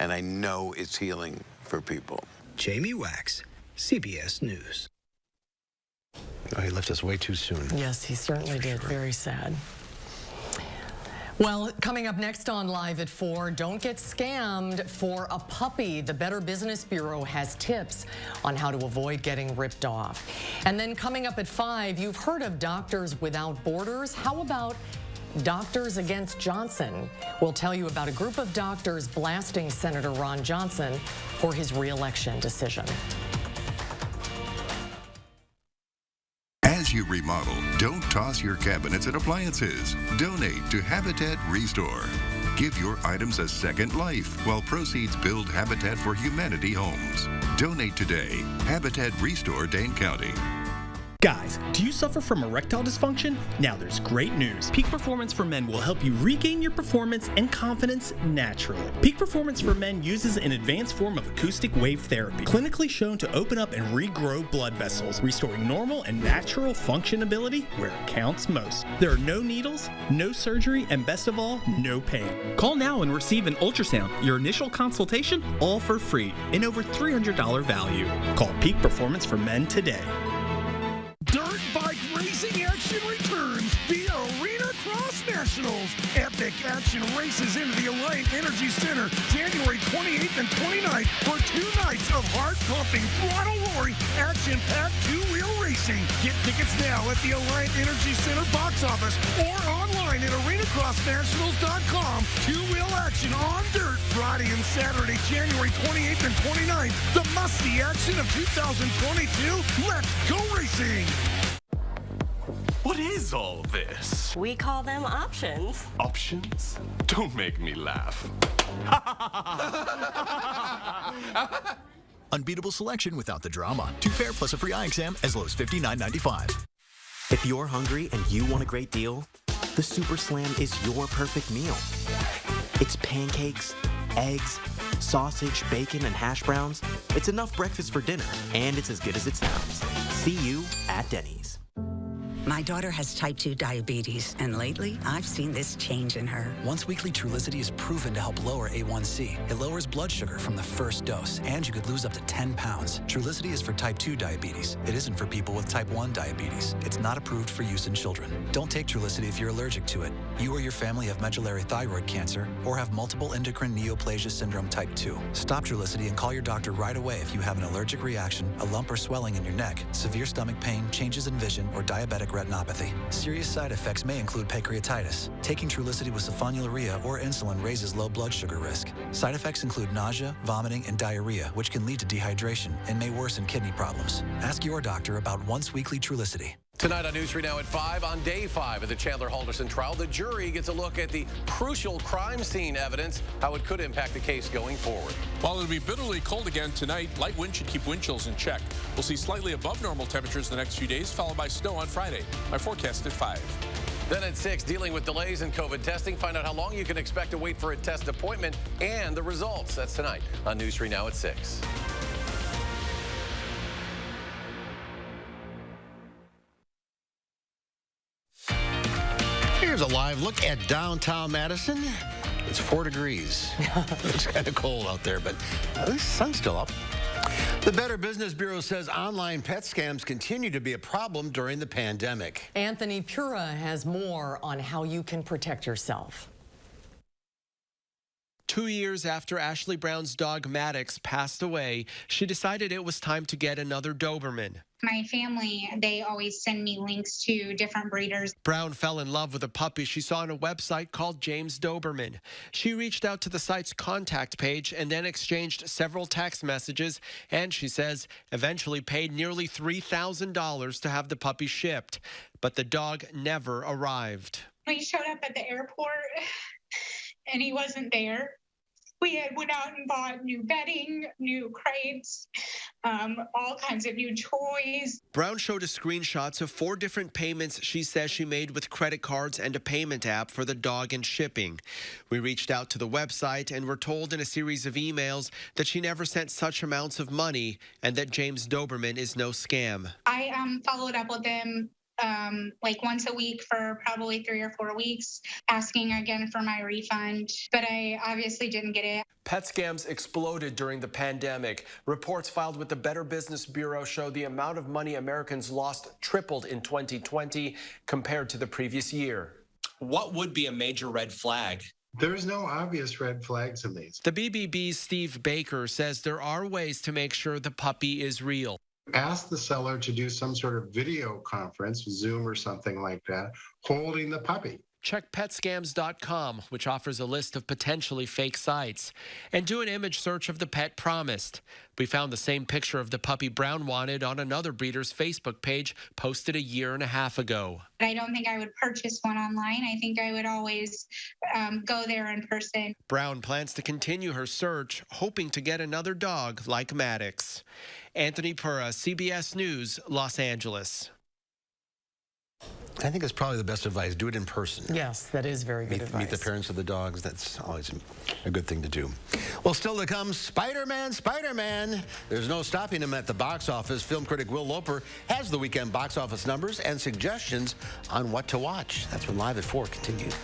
and I know it's healing for people. Jamie Wax, CBS News. Oh, he left us way too soon. Yes, he certainly did. Very sad. Well, coming up next on Live at 4, don't get scammed for a puppy. The Better Business Bureau has tips on how to avoid getting ripped off. And then coming up at 5, you've heard of Doctors Without Borders. How about Doctors Against Johnson? We'll tell you about a group of doctors blasting Senator Ron Johnson for his re-election decision. As you remodel, don't toss your cabinets and appliances. Donate to Habitat Restore. Give your items a second life while proceeds build Habitat for Humanity homes. Donate today. Habitat Restore, Dane County. Guys, do you suffer from erectile dysfunction? Now there's great news. Peak Performance for Men will help you regain your performance and confidence naturally. Peak Performance for Men uses an advanced form of acoustic wave therapy, clinically shown to open up and regrow blood vessels, restoring normal and natural functionability where it counts most. There are no needles, no surgery, and best of all, no pain. Call now and receive an ultrasound, your initial consultation, all for free, and over $300 value. Call Peak Performance for Men today. Dirt bike racing action returns. The Arena Cross Nationals. Epic action races into the Alliant Energy Center January 28th and 29th for 2 nights of heart-pumping, throttle-roaring, action-packed two-wheel racing. Get tickets now at the Alliant Energy Center box office or online at arenacrossnationals.com. Two-wheel action on dirt Friday and Saturday, January 28th and 29th. The must-see action of 2022. Let's go racing! What is all this? We call them options. Options? Don't make me laugh. Unbeatable selection without the drama. 2 pair plus a free eye exam as low as $59.95. If you're hungry and you want a great deal, the Super Slam is your perfect meal. It's pancakes, eggs, sausage, bacon, and hash browns. It's enough breakfast for dinner, and it's as good as it sounds. See you at Denny's. My daughter has type 2 diabetes, and lately, I've seen this change in her. Once-weekly Trulicity is proven to help lower A1C. It lowers blood sugar from the first dose, and you could lose up to 10 pounds. Trulicity is for type 2 diabetes. It isn't for people with type 1 diabetes. It's not approved for use in children. Don't take Trulicity if you're allergic to it. You or your family have medullary thyroid cancer or have multiple endocrine neoplasia syndrome type 2. Stop Trulicity and call your doctor right away if you have an allergic reaction, a lump or swelling in your neck, severe stomach pain, changes in vision, or diabetic retinopathy. Serious side effects may include pancreatitis. Taking Trulicity with sulfonylurea or insulin raises low blood sugar risk. Side effects include nausea, vomiting, and diarrhea, which can lead to dehydration and may worsen kidney problems. Ask your doctor about once-weekly Trulicity. Tonight on News 3 Now at 5, on day 5 of the Chandler Halderson trial, the jury gets a look at the crucial crime scene evidence, how it could impact the case going forward. While it'll be bitterly cold again tonight, light wind should keep wind chills in check. We'll see slightly above normal temperatures the next few days, followed by snow on Friday. My forecast at 5. Then at 6, dealing with delays in COVID testing, find out how long you can expect to wait for a test appointment and the results. That's tonight on News 3 Now at 6. Here's a live look at downtown Madison. It's 4 degrees. It's kind of cold out there, but at least the sun's still up. The Better Business Bureau says online pet scams continue to be a problem during the pandemic. Anthony Pura has more on how you can protect yourself. 2 years after Ashley Brown's dog Maddox passed away, she decided it was time to get another Doberman. My family, they always send me links to different breeders. Brown fell in love with a puppy she saw on a website called James Doberman. She reached out to the site's contact page and then exchanged several text messages, and she says eventually paid nearly $3,000 to have the puppy shipped. But the dog never arrived. We showed up at the airport and he wasn't there. We had went out and bought new bedding, new crates, all kinds of new toys. Brown showed us screenshots of 4 different payments she says she made with credit cards and a payment app for the dog and shipping. We reached out to the website and were told in a series of emails that she never sent such amounts of money and that James Doberman is no scam. I followed up with them like once a week for probably 3 or 4 weeks, asking again for my refund, but I obviously didn't get it. Pet scams exploded during the pandemic. Reports filed with the Better Business Bureau show the amount of money Americans lost tripled in 2020 compared to the previous year. What would be a major red flag? There's no obvious red flags in these. The BBB's Steve Baker says there are ways to make sure the puppy is real. Ask the seller to do some sort of video conference, Zoom or something like that, holding the puppy. Check PetScams.com, which offers a list of potentially fake sites. And do an image search of the pet promised. We found the same picture of the puppy Brown wanted on another breeder's Facebook page posted a year and a half ago. I don't think I would purchase one online. I think I would always go there in person. Brown plans to continue her search, hoping to get another dog like Maddox. Anthony Pura, CBS News, Los Angeles. I think that's probably the best advice. Do it in person. Yes, that is very good advice. Meet the parents of the dogs. That's always a good thing to do. Well, still to come, Spider-Man, Spider-Man. There's no stopping him at the box office. Film critic Will Loper has the weekend box office numbers and suggestions on what to watch. That's when Live at 4 continues.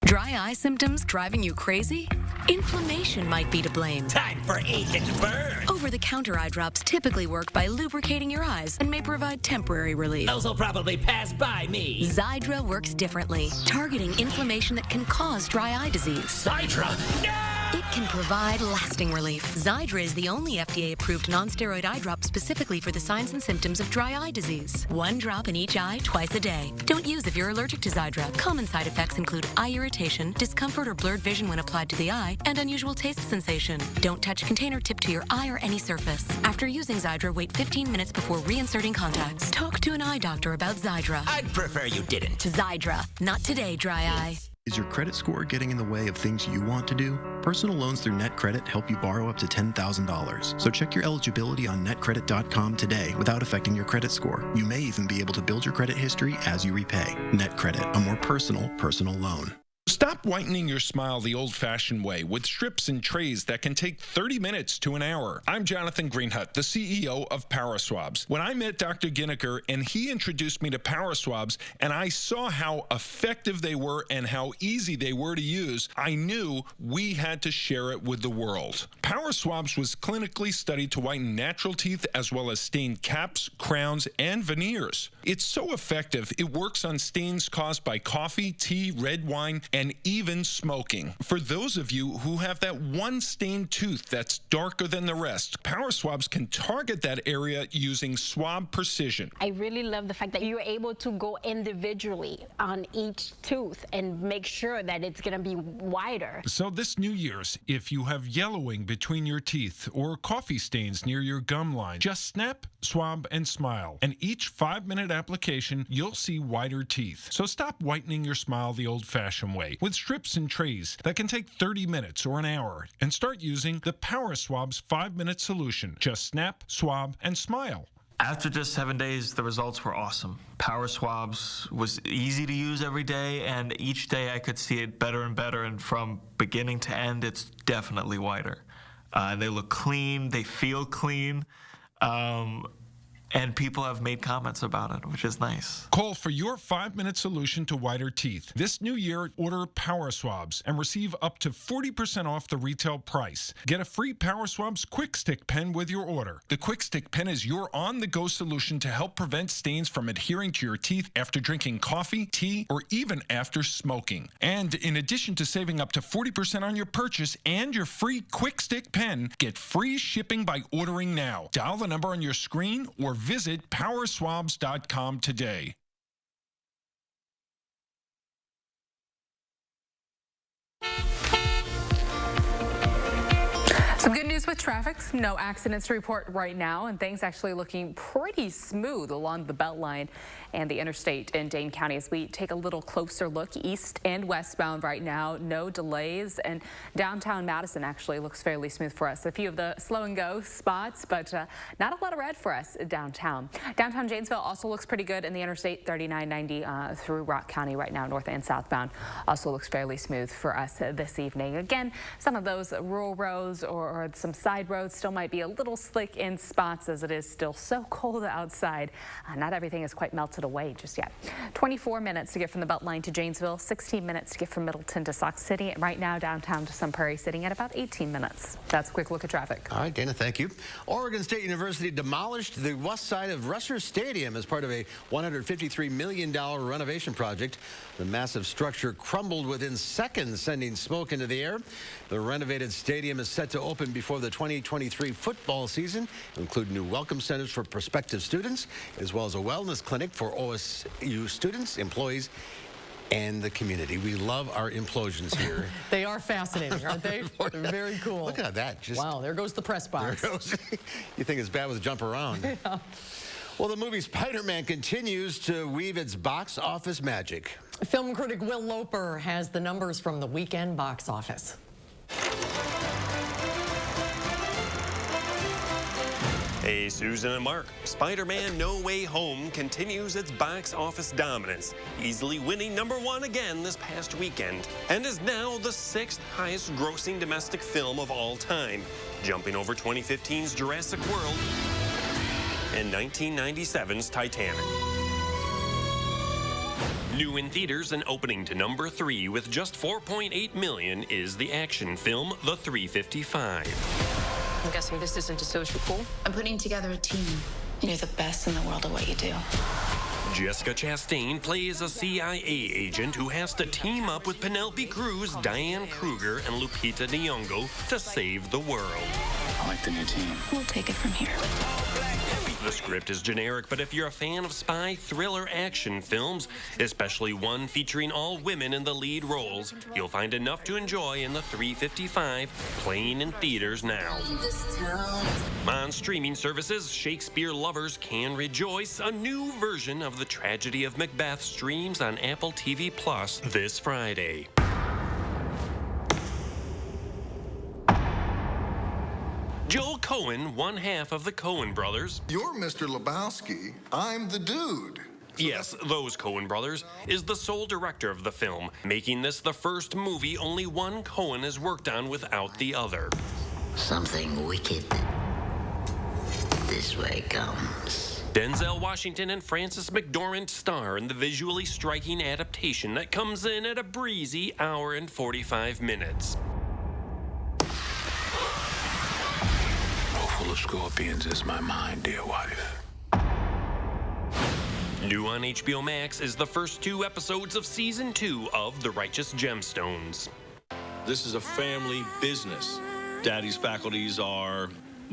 Dry eye symptoms driving you crazy? Inflammation might be to blame. Time for ache and burn. Over-the-counter eye drops typically work by lubricating your eyes and may provide temporary relief. Those will probably pass by me. Xiidra works differently, targeting inflammation that can cause dry eye disease. Xiidra? No! It can provide lasting relief. Xiidra is the only FDA-approved non-steroid eye drop specifically for the signs and symptoms of dry eye disease. 1 drop in each eye twice a day. Don't use if you're allergic to Xiidra. Common side effects include eye irritation, discomfort or blurred vision when applied to the eye, and unusual taste sensation. Don't touch container tip to your eye or any surface. After using Xiidra, wait 15 minutes before reinserting contacts. Talk to an eye doctor about Xiidra. I'd prefer you didn't. Xiidra. Not today, dry eye. Is your credit score getting in the way of things you want to do? Personal loans through NetCredit help you borrow up to $10,000. So check your eligibility on netcredit.com today without affecting your credit score. You may even be able to build your credit history as you repay. NetCredit, a more personal loan. Stop whitening your smile the old-fashioned way with strips and trays that can take 30 minutes to an hour. I'm Jonathan Greenhut, the CEO of Power Swabs. When I met Dr. Ginniker and he introduced me to Power Swabs and I saw how effective they were and how easy they were to use, I knew we had to share it with the world. Power Swabs was clinically studied to whiten natural teeth as well as stained caps, crowns, and veneers. It's so effective, it works on stains caused by coffee, tea, red wine, and even smoking. For those of you who have that one stained tooth that's darker than the rest, Power Swabs can target that area using swab precision. I really love the fact that you're able to go individually on each tooth and make sure that it's going to be wider. So this New Year's, if you have yellowing between your teeth or coffee stains near your gum line, just snap, swab, and smile. And each 5-minute application, you'll see whiter teeth. So stop whitening your smile the old-fashioned way with strips and trays that can take 30 minutes or an hour, and start using the Power Swabs 5-minute solution. Just snap, swab, and smile. After just 7 days, the results were awesome. Power Swabs was easy to use every day, and each day I could see it better and better, and from beginning to end, it's definitely whiter. They look clean, they feel clean, and people have made comments about it, which is nice. Call for your 5-minute solution to whiter teeth. This new year, order Power Swabs and receive up to 40% off the retail price. Get a free Power Swabs Quick Stick pen with your order. The Quick Stick pen is your on-the-go solution to help prevent stains from adhering to your teeth after drinking coffee, tea, or even after smoking. And in addition to saving up to 40% on your purchase and your free Quick Stick pen, get free shipping by ordering now. Dial the number on your screen or visit powerswabs.com today. Some good news with traffic. No accidents to report right now, and things actually looking pretty smooth along the Beltline and the interstate in Dane County as we take a little closer look east and westbound right now. No delays, and downtown Madison actually looks fairly smooth for us. A few of the slow and go spots, but not a lot of red for us downtown. Downtown Janesville also looks pretty good in the interstate 3990 through Rock County right now, north and southbound. Also looks fairly smooth for us this evening. Again, some of those rural roads or some side roads still might be a little slick in spots as it is still so cold outside. Not everything is quite melted away just yet. 24 minutes to get from the Beltline to Janesville, 16 minutes to get from Middleton to Sauk City, and right now downtown to Sun Prairie sitting at about 18 minutes. That's a quick look at traffic. All right, Dana, thank you. Oregon State University demolished the west side of Russer Stadium as part of a $153 million renovation project. The massive structure crumbled within seconds, sending smoke into the air. The renovated stadium is set to open before the 2023 football season. It'll include new welcome centers for prospective students, as well as a wellness clinic for OSU students, employees, and the community. We love our implosions here. They are fascinating, aren't they? They're very cool. Look at that. Wow, there goes the press box. There goes. You think it's bad with a jump around. Yeah. Well, the movie Spider-Man continues to weave its box office magic. Film critic Will Loper has the numbers from the weekend box office. Hey, Susan and Mark. Spider-Man No Way Home continues its box office dominance, easily winning #1 again this past weekend, and is now the 6th highest grossing domestic film of all time, jumping over 2015's Jurassic World and 1997's Titanic. New in theaters and opening to #3 with just $4.8 million is the action film The 355. I'm guessing this isn't a social pool? I'm putting together a team, and you're the best in the world at what you do. Jessica Chastain plays a CIA agent who has to team up with Penelope Cruz, Diane Kruger, and Lupita Nyong'o to save the world. I like the new team. We'll take it from here. The script is generic, but if you're a fan of spy, thriller, action films, especially one featuring all women in the lead roles, you'll find enough to enjoy in the 355, playing in theaters now. On streaming services, Shakespeare lovers can rejoice. A new version of The Tragedy of Macbeth streams on Apple TV Plus this Friday. Joel Cohen, one half of the Coen brothers. You're Mr. Lebowski. I'm the dude. Yes, those Coen brothers is the sole director of the film, making this the first movie only one Coen has worked on without the other. Something wicked this way comes. Denzel Washington and Frances McDormand star in the visually striking adaptation that comes in at a breezy hour and 45 minutes. Full of scorpions is my mind, dear wife. New on HBO Max is the first 2 episodes of Season 2 of The Righteous Gemstones. This is a family business. Daddy's faculties are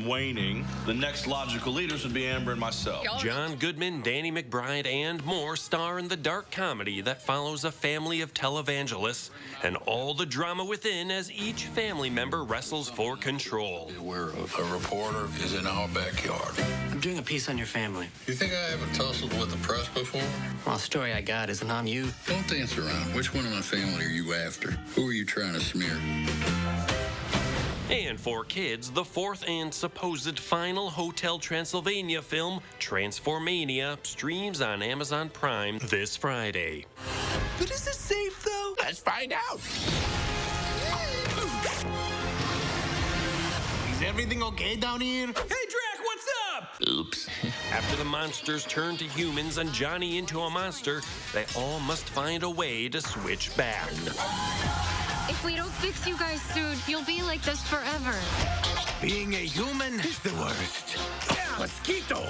waning. The next logical leaders would be Amber and myself. John Goodman, Danny McBride, and more star in the dark comedy that follows a family of televangelists and all the drama within as each family member wrestles for control. Be aware of a reporter is in our backyard. I'm doing a piece on your family. You think I haven't tussled with the press before? Well, the story I got isn't on you. Don't dance around. Which one of my family are you after? Who are you trying to smear? And for kids, the 4th and supposed final Hotel Transylvania film, Transformania, streams on Amazon Prime this Friday. But is it safe, though? Let's find out. Is everything okay down here? Hey, Drac, what's up? Oops. After the monsters turn to humans and Johnny into a monster, they all must find a way to switch back. If we don't fix you guys soon, you'll be like this forever. Being a human is the worst. Mosquito!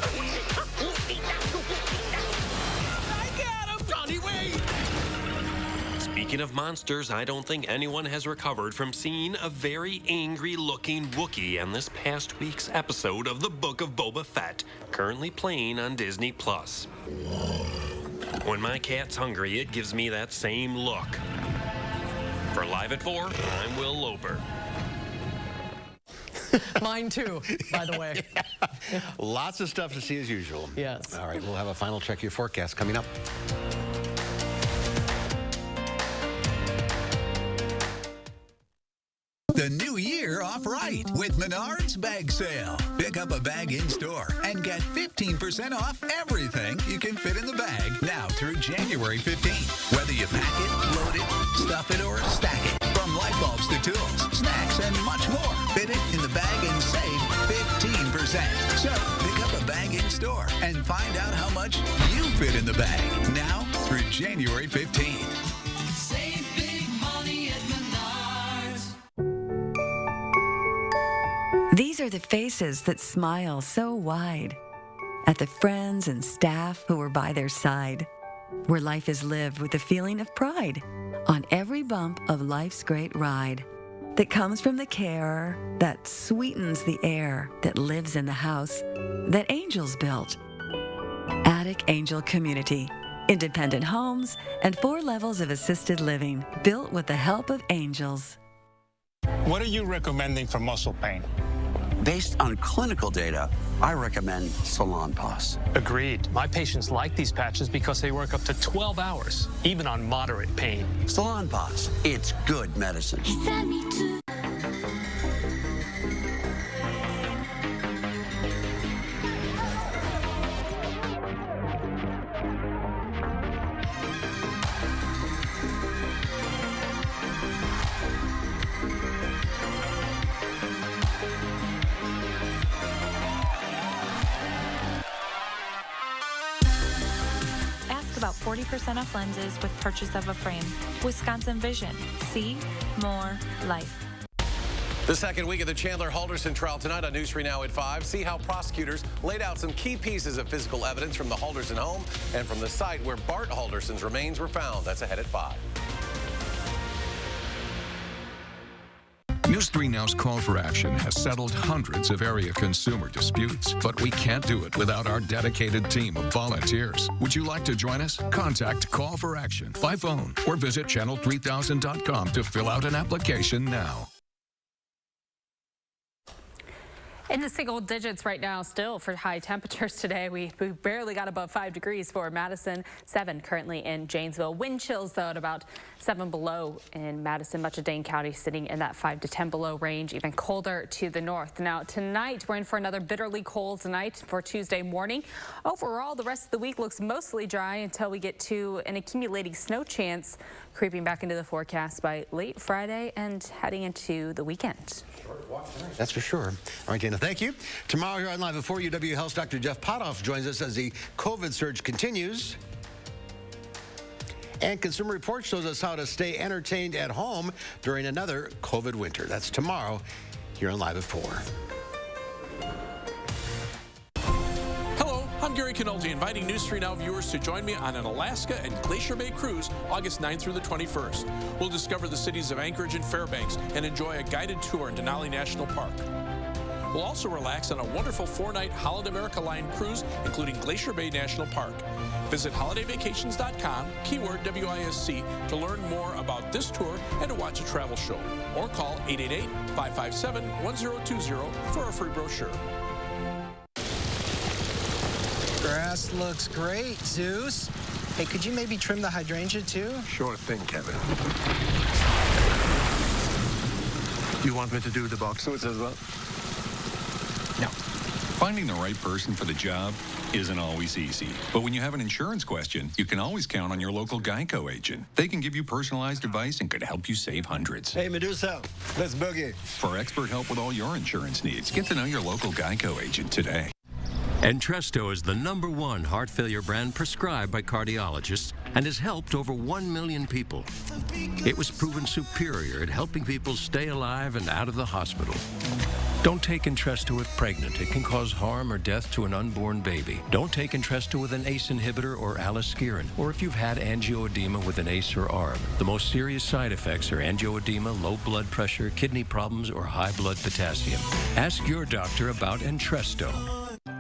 I got him! Johnny, wait! Speaking of monsters, I don't think anyone has recovered from seeing a very angry-looking Wookiee in this past week's episode of The Book of Boba Fett, currently playing on Disney+. When my cat's hungry, it gives me that same look. For Live at 4, I'm Will Loper. Mine too, by the way. Lots of stuff to see as usual. Yes. All right, we'll have a final check of your forecast coming up. The new year off right with Menards Bag Sale. Pick up a bag in-store and get 15% off everything you can fit in the bag now through January 15th. Whether you pack it, load it, stuff it, or stack it. From light bulbs to tools, snacks, and much more. Fit it in the bag and save 15%. So pick up a bag in-store and find out how much you fit in the bag now through January 15th. These are the faces that smile so wide at the friends and staff who are by their side, where life is lived with a feeling of pride on every bump of life's great ride that comes from the care that sweetens the air that lives in the house that angels built. Attic Angel Community, independent homes and 4 levels of assisted living built with the help of angels. What are you recommending for muscle pain? Based on clinical data, I recommend Salonpas. Agreed. My patients like these patches because they work up to 12 hours, even on moderate pain. Salonpas, it's good medicine. About 40% off lenses with purchase of a frame. Wisconsin Vision. See more life. The second week of the Chandler Halderson trial tonight on News 3 Now at 5. See how prosecutors laid out some key pieces of physical evidence from the Halderson home and from the site where Bart Halderson's remains were found. That's ahead at 5. News 3 Now's Call for Action has settled hundreds of area consumer disputes, but we can't do it without our dedicated team of volunteers. Would you like to join us? Contact Call for Action by phone or visit channel3000.com to fill out an application now. In the single digits right now still for high temperatures today. We barely got above 5 degrees for Madison, 7 currently in Janesville. Wind chills, though, at about 7 below in Madison. Much of Dane County sitting in that 5 to 10 below range, even colder to the north. Now, tonight, we're in for another bitterly cold night for Tuesday morning. Overall, the rest of the week looks mostly dry until we get to an accumulating snow chance creeping back into the forecast by late Friday and heading into the weekend. That's for sure. All right, Dana, thank you. Tomorrow here on Live at 4, UW Health's Dr. Jeff Potoff joins us as the COVID surge continues. And Consumer Report shows us how to stay entertained at home during another COVID winter. That's tomorrow here on Live at 4. I'm Gary Canoldi, inviting News 3 Now viewers to join me on an Alaska and Glacier Bay cruise August 9th through the 21st. We'll discover the cities of Anchorage and Fairbanks and enjoy a guided tour in Denali National Park. We'll also relax on a wonderful 4-night Holiday America Line cruise, including Glacier Bay National Park. Visit holidayvacations.com, keyword WISC, to learn more about this tour and to watch a travel show. Or call 888-557-1020 for a free brochure. Grass looks great, Zeus. Hey, could you maybe trim the hydrangea too? Sure thing, Kevin. You want me to do the box suits as well? No. Finding the right person for the job isn't always easy. But when you have an insurance question, you can always count on your local Geico agent. They can give you personalized advice and could help you save hundreds. Hey, Medusa, let's boogie. For expert help with all your insurance needs, get to know your local Geico agent today. Entresto is the #1 heart failure brand prescribed by cardiologists and has helped over 1 million people. It was proven superior at helping people stay alive and out of the hospital. Don't take Entresto if pregnant. It can cause harm or death to an unborn baby. Don't take Entresto with an ACE inhibitor or aliskiren, or if you've had angioedema with an ACE or ARB. The most serious side effects are angioedema, low blood pressure, kidney problems, or high blood potassium. Ask your doctor about Entresto.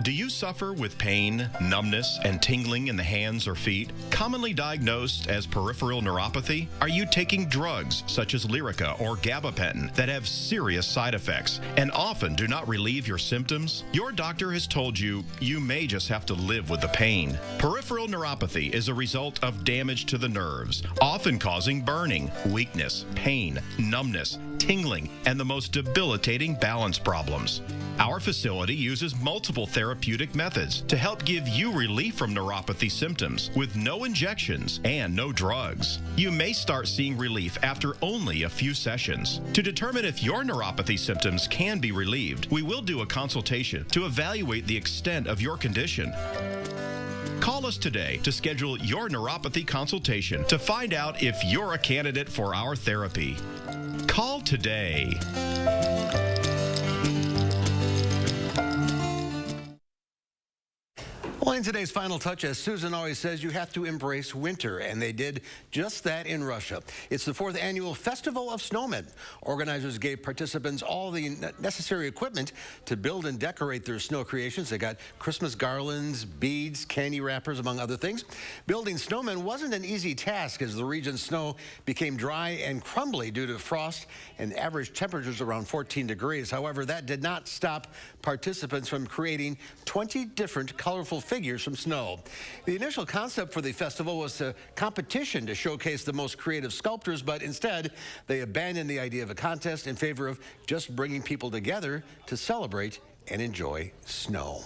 Do you suffer with pain, numbness, and tingling in the hands or feet? Commonly diagnosed as peripheral neuropathy? Are you taking drugs such as Lyrica or gabapentin that have serious side effects and often do not relieve your symptoms? Your doctor has told you you may just have to live with the pain. Peripheral neuropathy is a result of damage to the nerves, often causing burning, weakness, pain, numbness, tingling, and the most debilitating balance problems. Our facility uses multiple therapeutic methods to help give you relief from neuropathy symptoms with no injections and no drugs. You may start seeing relief after only a few sessions. To determine if your neuropathy symptoms can be relieved, we will do a consultation to evaluate the extent of your condition. Call us today to schedule your neuropathy consultation to find out if you're a candidate for our therapy. Call today. Well, in today's final touch, as Susan always says, you have to embrace winter, and they did just that in Russia. It's the 4th annual Festival of Snowmen. Organizers gave participants all the necessary equipment to build and decorate their snow creations. They got Christmas garlands, beads, candy wrappers, among other things. Building snowmen wasn't an easy task as the region's snow became dry and crumbly due to frost and average temperatures around 14 degrees. However, that did not stop participants from creating 20 different colorful figures from snow. The initial concept for the festival was a competition to showcase the most creative sculptors, but instead they abandoned the idea of a contest in favor of just bringing people together to celebrate and enjoy snow.